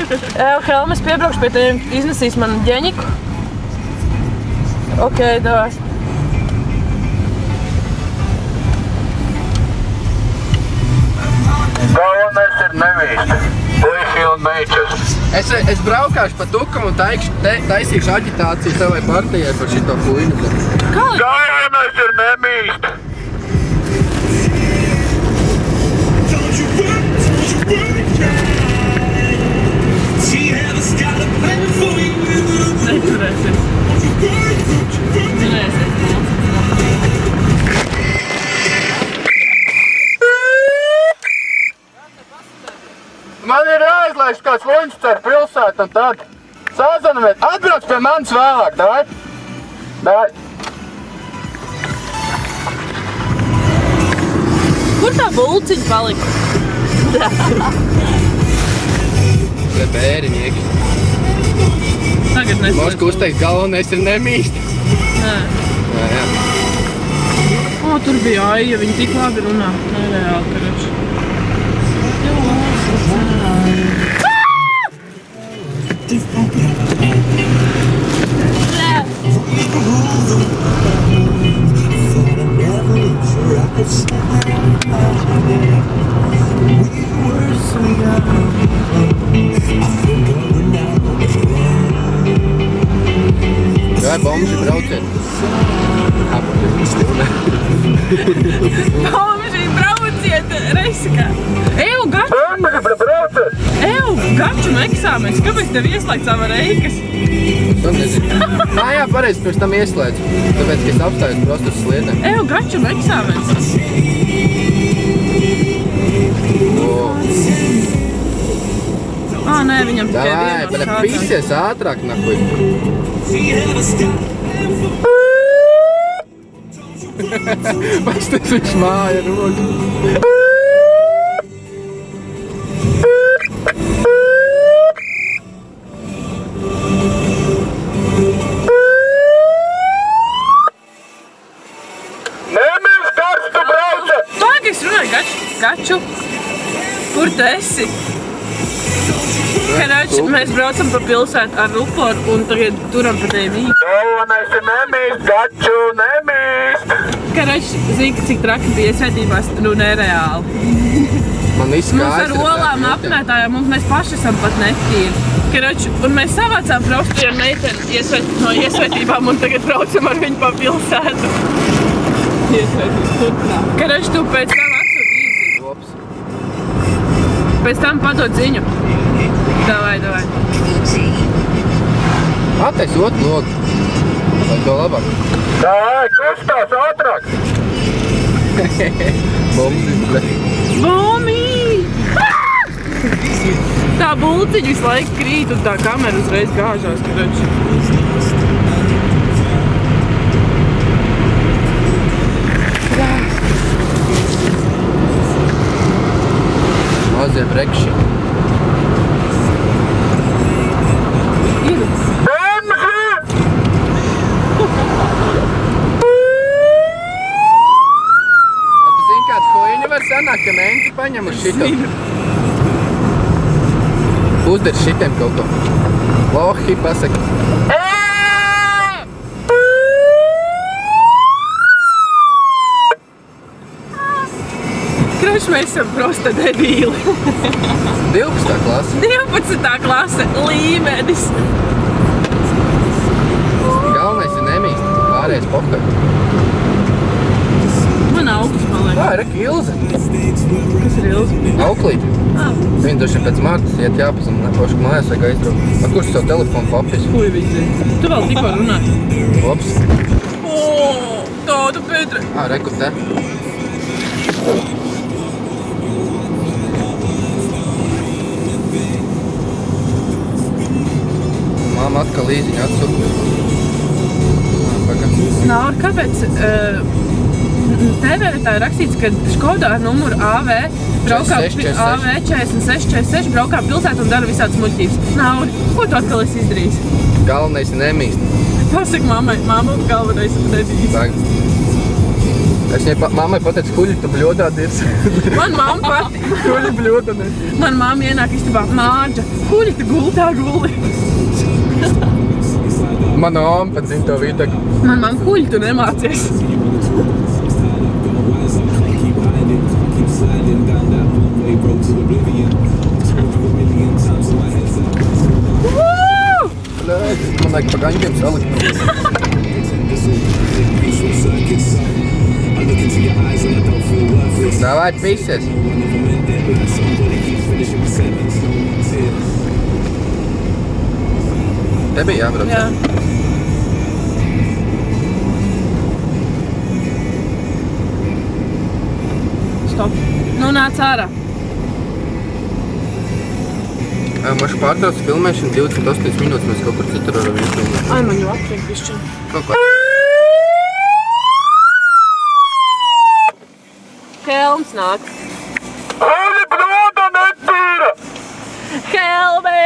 Helma, es piebraukšu pie tiem, iznesīs man ģeņiku. Ok, davai. Galvenais ir nevīsti. Puiši un meičas. Es braukāšu pa Tukam un taisīšu aģitāciju savai partijai par šito puinu. Galvenais ir nemīst. Neturēsies. Man ir jāizlaiž kāds luņš ar pilsētu un tad. Sāzanamies, atbrauc pie manis vēlāk, davai? Davai. Kur tā bulciņa palika? Pret bērinieki. Tagad neslēdz. Moška uzteikt, galvenais ir nemīst. Nē. Jā. O, tur bija Aija, viņa tik labi runā. Nereāli, karači. Vai bomži brauciet? Bomži brauciet Reisikā. Eju, gaču! Eju, gaču eksāmenis. Kāpēc tev ieslēgt savā Reikas? To nezinu. Jā, pareizi, pirms tam ieslēdzu. Tāpēc, ka es apstājos prostus sliedēm. Eju, gaču eksāmenis. Nē, viņam tikai Davai, vienos bet pīsies ātrāk, nahuj. Pasties viņš māja roku. Nemīst karstu brauce! Pāk, es runāju, gaču. Kur tu esi? Karači, mēs braucam pa pilsētu ar ruporu un tagad turam pa tevi. Galvenais ir nemīst, gaču, nemīst! Karači, zini, cik traki bija iesvētībās, nereāli. Man viss kājas Mums ar olām apmētājām, un mēs paši esam pat netīri. Karači, un mēs savācām braustu ar meiteni no iesvētībām un tagad braucam ar viņu pa pilsētu. Iesvētības turpināt. Karači, tu pēc tam atsūt īsi. Pēc tam padod ziņu. Davai. Attais otru logu. Vai to labāk? Davai, kustās ātrāk! Bomi! Tā bulciņa visu laiku krīt un tā kamera uzreiz gāžās, karači. Mazie brekši. Sanāk, ka menti paņem uz šito. Uzdari šitiem kaut ko. Lohi pasaka. Kraši, mēs esam prosta debīli. 12. klase. 12. klase līmenis. Galvenais ir nemīst. Pārējais pohar. Man augsts paliek. Reki Ilze. Kas ir Ilze? Auklīte. Viņa droši pēc Martas iet jāpazina, pošku mājās vajag aizbraukt. Kurš savu telefonu papis? Kuj viņi zina? Tu vēl tikko runā. Labs. Tādu Petre. Reku te. Māma atkal īziņu atsuka. Naur, kāpēc TV-vietā ir rakstīts, ka Škodā ar numuru AV braukā AV4646 braukā pilsētu un dara visādas muļķības. Naur, ko tu atkal esi izdarījis? Galvenais ir nemīst. Pasaka mammai, mamma galvenais ir nebijis. Es viņai mammai pateicu, kuļi tu bļodā dirsi. Man mamma patīk. Kuļi bļodā nesīk. Man mamma ienāk istabā, Mārģa, kuļi tu gultā guli? Mana oma pat zina to vītaku. Man mamma, kuļi tu nemācies? Man vajag pa gaņģiem salikt. Davai, pises. Te bija jābrauc. Jā. Stop. Nu, nāc ārā. Mašu pārtrauc filmēšanu 28 minūtes, mēs kaut kur citur varam izfilmēt. Ai, man jau atliek bišķiņ. Kaut ko. Helms nāk. Kuļi bļodā netīra! Helmi!